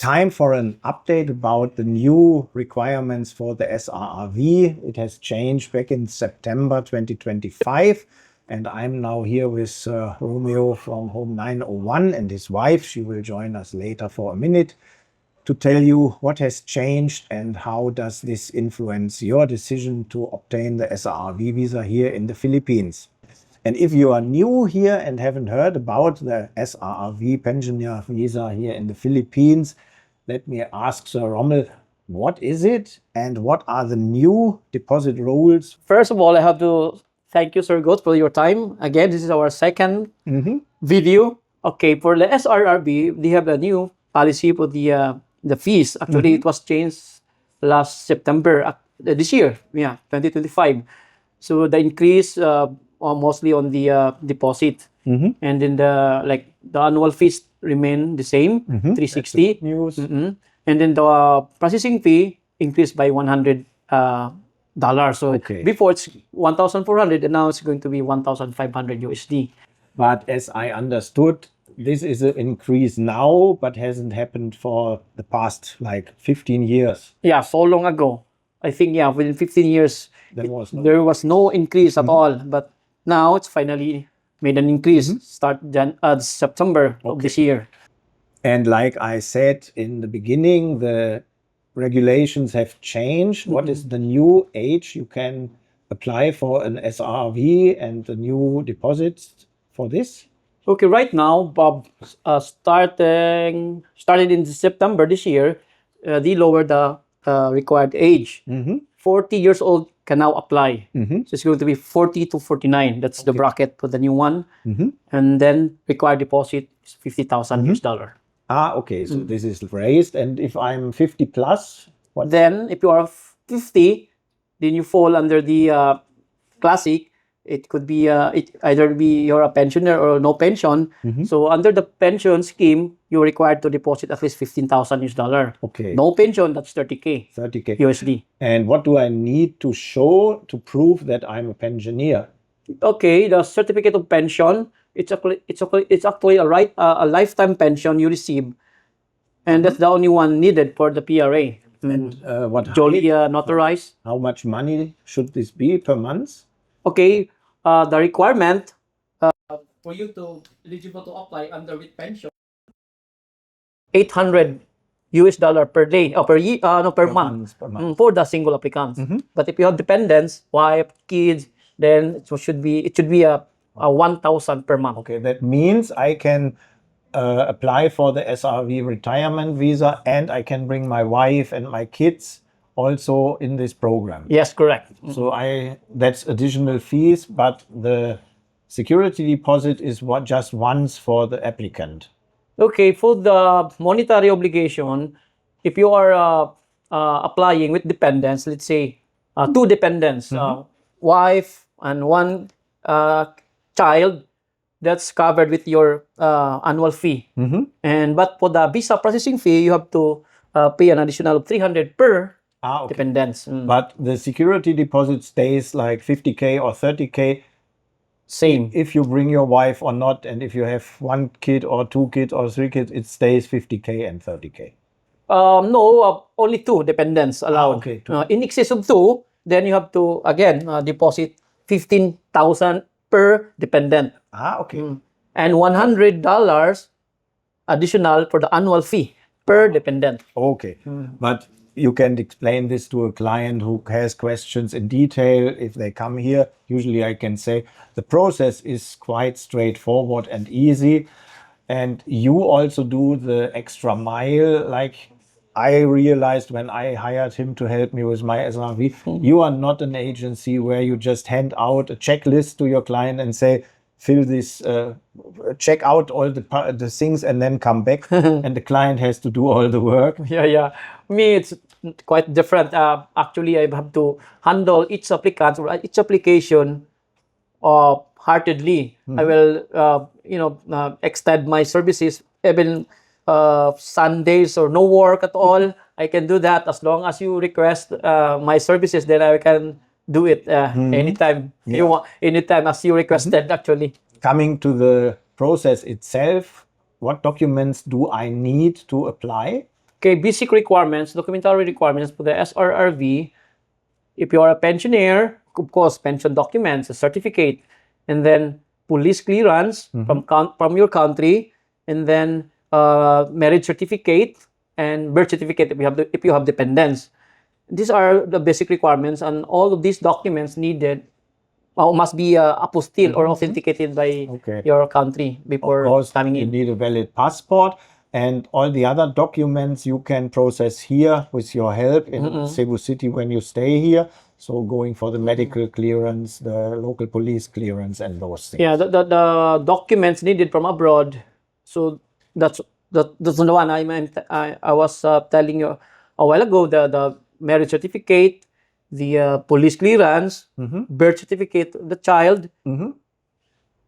Time for an update about the new requirements for the SRRV. It has changed back in September 2025. And I'm now here with Sir Romeo from Home901 and his wife. She will join us later for a minute to tell you what has changed and how does this influence your decision to obtain the SRRV visa here in the Philippines. And if you are new here and haven't heard about the SRRV pensioner visa here in the Philippines, let me ask Sir Romeo, what is it and what are the new deposit rules? First of all, I have to thank you, Sir Goat, for your time. Again, this is our second video. Okay, for the SRRV, they have a new policy for the fees. Actually, it was changed last September this year, 2025. So the increase mostly on the deposit, and then the annual fees remain the same, 360. News. And then the processing fee increased by $100. So before it's 1,400, and now it's going to be 1,500 USD. But as I understood, this is an increase now, but hasn't happened for the past 15 years. Yeah, so long ago. I think, within 15 years, there was no increase at all. But now it's finally made an increase, start September of this year. And like I said in the beginning, the regulations have changed. What is the new age you can apply for an SRRV and the new deposits for this? Okay, right now, Bob, started in September this year, they lowered the required age. 40 years old can now apply. So it's going to be 40 to 49. That's the bracket for the new one. And then required deposit is 50,000 US dollar. Okay. So this is raised. And if I'm 50 plus, what? Then if you are 50, then you fall under the classic. It could be either you're a pensioner or no pension. So under the pension scheme, you're required to deposit at least 15,000 US dollar. Okay. No pension, that's 30K. 30K USD. And what do I need to show to prove that I'm a pensioner? Okay, the certificate of pension. It's actually a lifetime pension you receive, and that's the only one needed for the PRA. And what? Duly notarized. How much money should this be per month? Okay, the requirement for you to eligible to apply under with pension, $800 US per day or per year, per month. For the single applicants. But if you have dependents, wife, kids, then it should be a 1,000 per month. Okay, that means I can apply for the SRRV retirement visa and I can bring my wife and my kids also in this program. Yes, correct. So that's additional fees, but the security deposit is just once for the applicant. Okay, for the monetary obligation, if you are applying with dependents, let's say 2 dependents, wife and 1 child, that's covered with your annual fee. But for the visa processing fee, you have to pay an additional $300 per dependents. But the security deposit stays like 50K or 30K. Same. If you bring your wife or not, and if you have 1 kid or 2 kids or 3 kids, it stays 50K and 30K. No, only 2 dependents allowed. Okay, in excess of 2, then you have to again deposit 15,000 per dependent. Okay. And $100 additional for the annual fee per dependent. Okay. But you can explain this to a client who has questions in detail. If they come here, usually I can say the process is quite straightforward and easy. And you also do the extra mile. Like I realized when I hired him to help me with my SRRV, you are not an agency where you just hand out a checklist to your client and say, fill this, check out all the things and then come back and the client has to do all the work. Yeah. Me, it's quite different. Actually, I have to handle each applicant or each application heartedly. I will, extend my services even Sundays or no work at all. I can do that as long as you request my services. Then I can do it anytime you want, anytime as you requested. Actually, coming to the process itself, what documents do I need to apply? Okay, basic requirements, documentary requirements for the SRRV. If you are a pensioner, of course, pension documents, a certificate, and then police clearance from your country, and then marriage certificate and birth certificate if you have dependents. These are the basic requirements, and all of these documents needed must be apostilled or authenticated by your country before Of course, coming you in. need a valid passport, and all the other documents you can process here with your help in Cebu City when you stay here. So going for the medical clearance, the local police clearance, and those things. Yeah, the documents needed from abroad. So that's that's the one I was telling you a while ago. The marriage certificate, the police clearance, birth certificate of the child.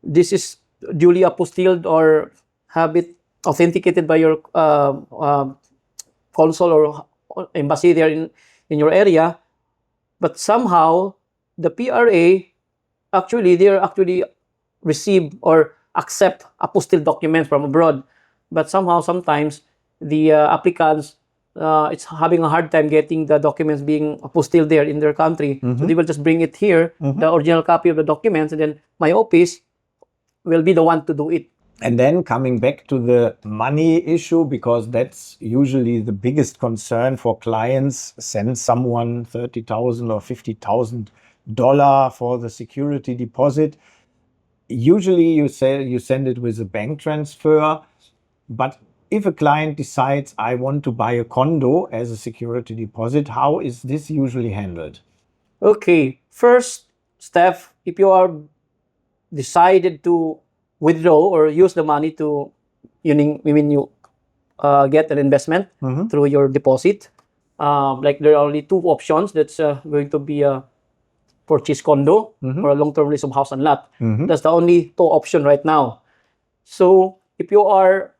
This is duly apostilled or have it authenticated by your consul or embassy there in your area. But somehow the PRA they receive or accept apostilled documents from abroad, but sometimes the applicants it's having a hard time getting the documents being apostilled there in their country. So they will just bring it here, the original copy of the documents, and then my office will be the one to do it. And then coming back to the money issue, because that's usually the biggest concern for clients, send someone $30,000 or $50,000 for the security deposit. Usually you send it with a bank transfer, but if a client decides I want to buy a condo as a security deposit, how is this usually handled? Okay, first step, if you are decided to withdraw or use the money to when you get an investment through your deposit, like there are only two options. That's going to be a purchase condo or a long-term lease of house and lot. That's the only two option right now. So if you are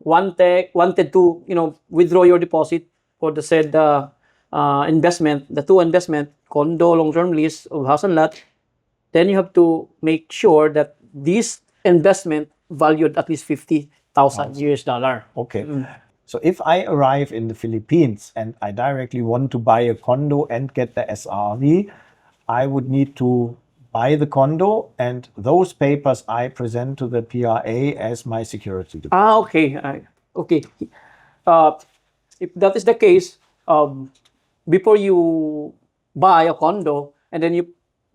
wanted to withdraw your deposit for the said investment, the two investment, condo, long-term lease of house and lot, then you have to make sure that this investment valued at least $50,000 US. Okay. So if I arrive in the Philippines and I directly want to buy a condo and get the SRRV, I would need to buy the condo, and those papers I present to the PRA as my security deposit. Okay. Okay. If that is the case, before you buy a condo and then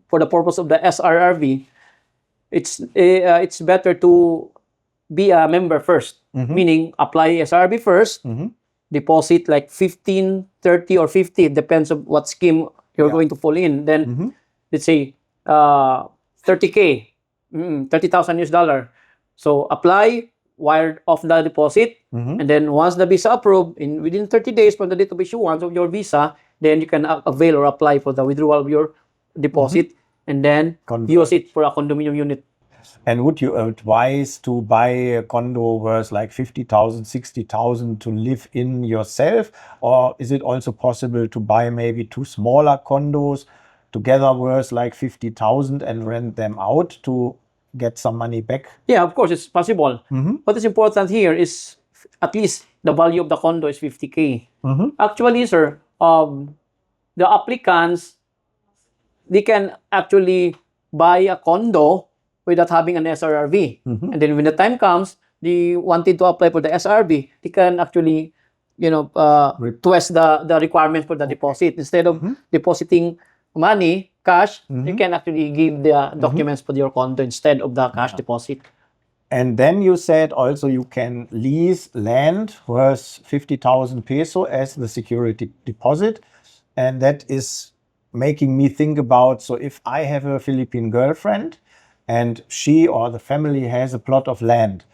for the purpose of the SRRV, it's better to be a member first, meaning apply SRRV first, deposit like 15, 30, or 50, it depends on what scheme you're going to fall in. Then let's say 30K, $30,000 US. So apply, wire off the deposit, and then once the visa approved, within 30 days from the date of issuance of your visa, then you can avail or apply for the withdrawal of your deposit, and then use it for a condominium unit. And would you advise to buy a condo worth like 50,000, 60,000 to live in yourself? Or is it also possible to buy maybe two smaller condos together worth like 50,000 and rent them out to get some money back? Yeah, of course, it's possible. What is important here is at least the value of the condo is 50K. Actually, sir, the applicants, they can actually buy a condo without having an SRRV. And then when the time comes, they wanted to apply for the SRRV, they can actually, request the requirement for the deposit. Instead of depositing money, cash, you can actually give the documents for your condo instead of the cash deposit. And then you said also you can lease land worth 50,000 peso as the security deposit. And that is making me think about, so if I have a Philippine girlfriend and she or the family has a plot of land,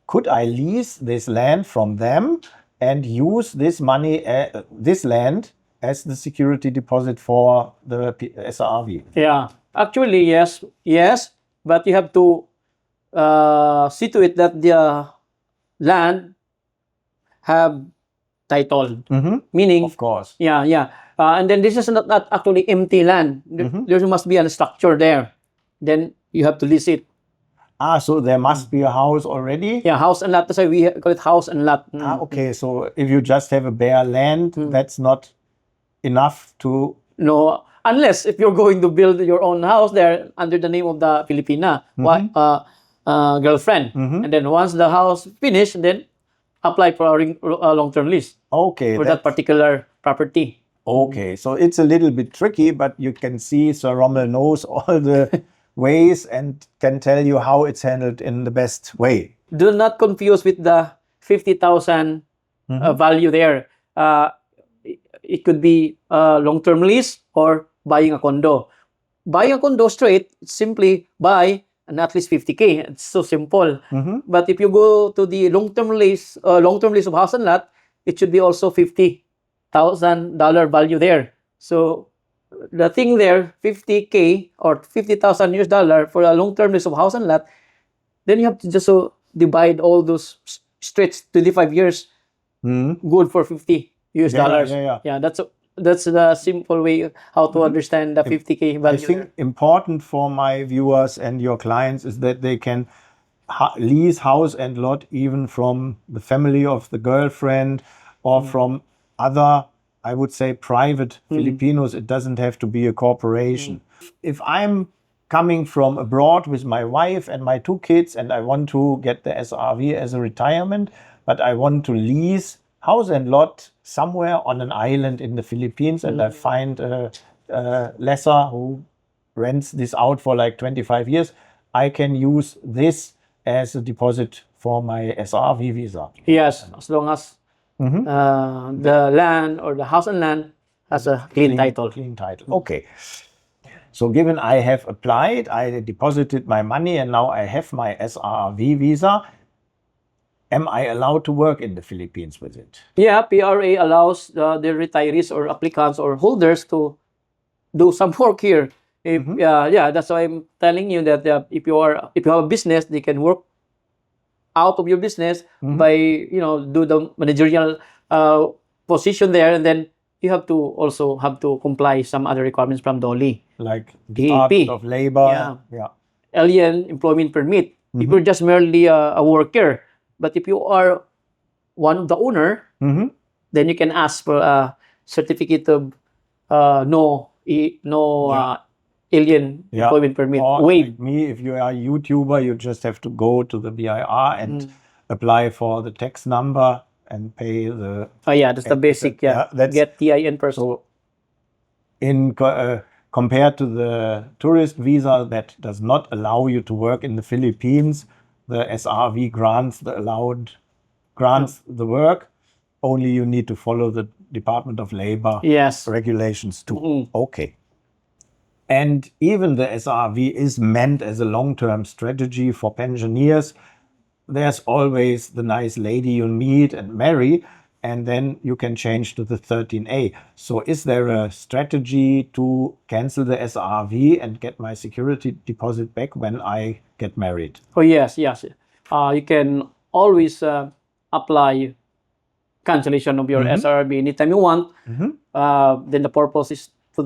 could I lease this land from them and use this money, this land, as the security deposit for the SRRV? Yeah, actually, yes, but you have to see to it that the land have title, meaning, Of course. Yeah. And then this is not actually empty land. There must be a structure there. Then you have to lease it. So there must be a house already? Yeah, house and lot. That's why we call it house and lot. Okay, so if you just have a bare land, that's not enough to... No, unless if you're going to build your own house there under the name of the Filipina girlfriend, and then once the house finished, then apply for a long-term lease Okay, for that particular property. Okay, so it's a little bit tricky, but you can see Sir Romeo knows all the ways and can tell you how it's handled in the best way. Do not confuse with the 50,000 value there. It could be a long-term lease or buying a condo. Buying a condo straight, simply buy and at least 50K. It's so simple. But if you go to the long-term lease of house and lot, it should be also $50,000 value there. So the thing there, 50K or 50,000 US dollar for a long-term lease of house and lot, then you have to just divide all those straight 25 years, good for 50 US dollars. Yeah, that's the simple way how to understand the 50K value. I think important for my viewers and your clients is that they can lease house and lot even from the family of the girlfriend or from other, I would say, private Filipinos. It doesn't have to be a corporation. If I'm coming from abroad with my wife and my 2 kids and I want to get the SRRV as a retirement, but I want to lease house and lot somewhere on an island in the Philippines, and I find a lessor who rents this out for like 25 years, I can use this as a deposit for my SRRV visa. Yes, as long as the land or the house and land has a clean title. Clean title. Okay. So given I have applied, I deposited my money, and now I have my SRRV visa, am I allowed to work in the Philippines with it? Yeah, PRA allows the retirees or applicants or holders to do some work here. That's why I'm telling you that if you have a business, they can work out of your business by do the managerial position there, and then you have to also comply some other requirements from DOLE, like Department of Labor, Alien Employment Permit. If you're just merely a worker, but if you are one of the owner, then you can ask for a certificate of no alien employment permit. Or like me, if you are a YouTuber, you just have to go to the BIR and apply for the tax number and pay the... that's the basic, get TIN first. So compared to the tourist visa that does not allow you to work in the Philippines, the SRRV grants the work. Only you need to follow the Department of Labor regulations too. Okay. And even the SRRV is meant as a long-term strategy for pensioners. There's always the nice lady you meet and marry, and then you can change to the 13A. So is there a strategy to cancel the SRRV and get my security deposit back when I get married? Oh, yes. You can always apply cancellation of your SRRV anytime you want. Then the purpose is to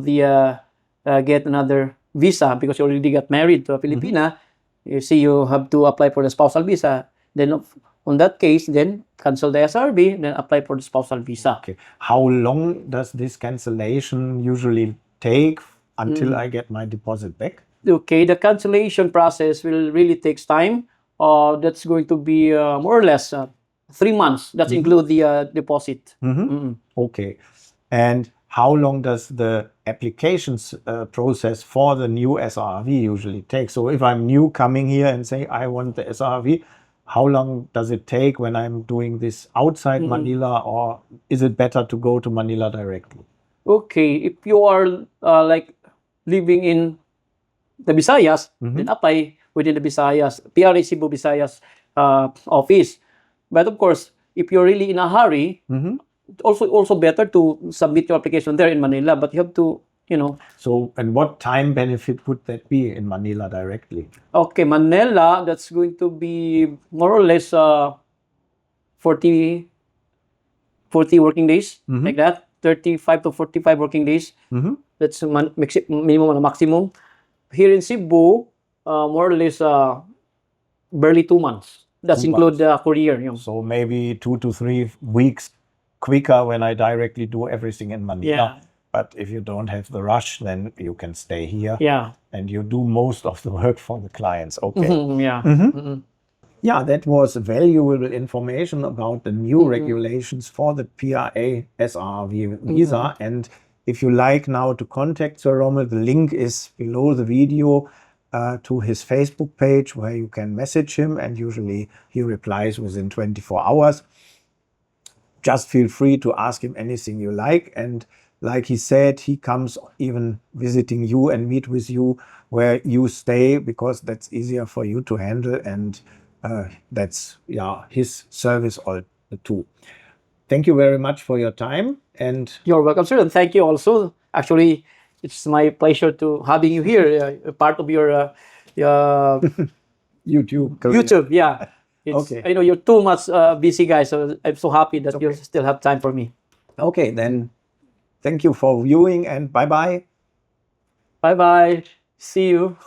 get another visa because you already got married to a Filipina. You see, you have to apply for the spousal visa. Then on that case, then cancel the SRRV, then apply for the spousal visa. Okay. How long does this cancellation usually take until I get my deposit back? Okay, the cancellation process will really takes time. That's going to be more or less 3 months. That's include the deposit. Okay. And how long does the applications process for the new SRRV usually take? So if I'm new coming here and say I want the SRRV, how long does it take when I'm doing this outside Manila, or is it better to go to Manila directly? Okay, if you are like living in the Visayas, then apply within the Visayas, PRA Cebu Visayas office. But of course, if you're really in a hurry, also better to submit your application there in Manila, but you have to, So, and what time benefit would that be in Manila directly? Okay, Manila, that's going to be more or less 40 working days, like that, 35 to 45 working days. That's minimum and maximum. Here in Cebu, more or less barely 2 months. That's 2 include the courier. So maybe 2 to 3 weeks quicker when I directly do everything in Manila. Yeah. But if you don't have the rush, then you can stay here Yeah. and you do most of the work for the clients. Okay. Yeah. Yeah, that was valuable information about the new regulations for the PRA SRRV visa. And if you like now to contact Sir Romeo, the link is below the video to his Facebook page where you can message him, and usually he replies within 24 hours. Just feel free to ask him anything you like. And like he said, he comes even visiting you and meet with you where you stay, because that's easier for you to handle. And that's his service all too. Thank you very much for your time. And you're welcome, sir, and thank you also. Actually, it's my pleasure to having you here, part of your YouTube. YouTube. Yeah, Okay. I know you're too much busy guy, so I'm so happy that you still have time for me. Okay, then thank you for viewing, and bye bye. Bye bye. See you.